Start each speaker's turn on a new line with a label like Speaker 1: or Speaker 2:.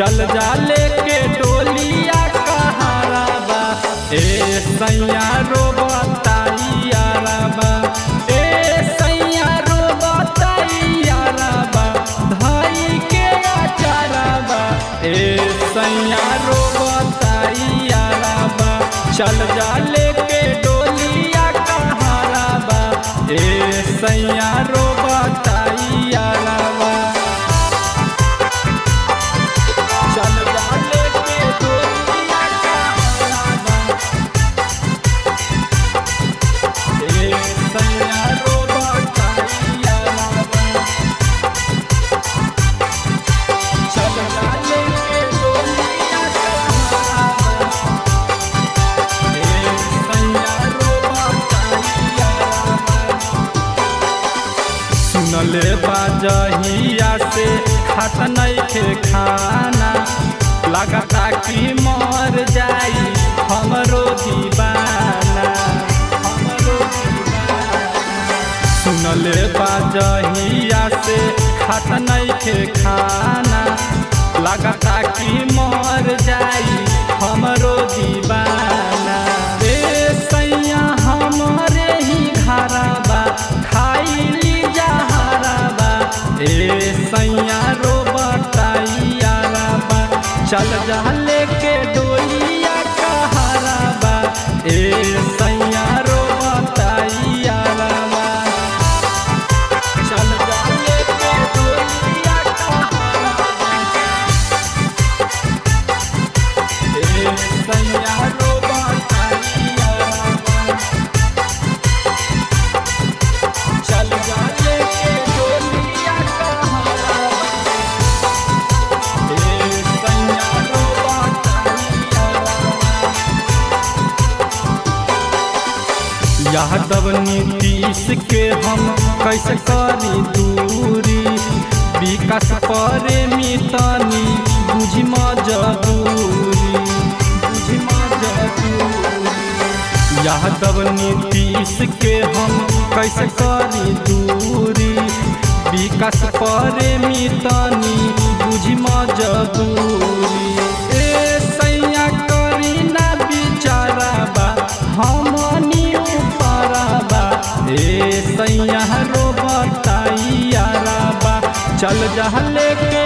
Speaker 1: चल जा लेके डोलिया कहारा बा। ए सैया रो बताइयारा बा, ए सैया रो बताइयारा बा, धाई के आचारा बा। ए सैया रो बताइयारा बा, चल जा लेके डोलिया कहारा बा। ए सैया रो बताइयारा बा, चल जा लेके डोलिया कहारा बा। ए सैया रो बताइयारा बा, चल जा लेके डोलिया कहारा बा। ए सैया रो बताइयारा बा। सुनले बाजहिया से खात नइखे खाना, लगता कि मर जाई हमरो दीवाना, हमरो दीवाना। सुनले बाजहिया से खात नइखे खाना, लगता कि मर जाई हमरो दीवाना। ए सैया हमरे ही घरा बा, खाइली जहारा बा। ए सैया रो बताइयारा बा, चल जा लेके डोलिया कहारा बा। ए सैया रो बताइयारा बा, चल जा लेके डोलिया कहारा बा। ए सैया रो बताइयारा बा, चल जा लेके डोलिया कहारा बा। ए सैया रो बताइयारा बा। यादव नीतीश के हम कैसे करी दूरी, विकास प्रेमी तनी बुझी मजबूरी, बुझी मजबूरी। यादव नीतीश के हम कैसे करी दूरी, विकास प्रेमी तनी बुझी मजबूरी। ए सैया करी ना बिचारा बा, हमनी ऊपरा बा। ए सैया रो बताइयारा बा, चल जा लेके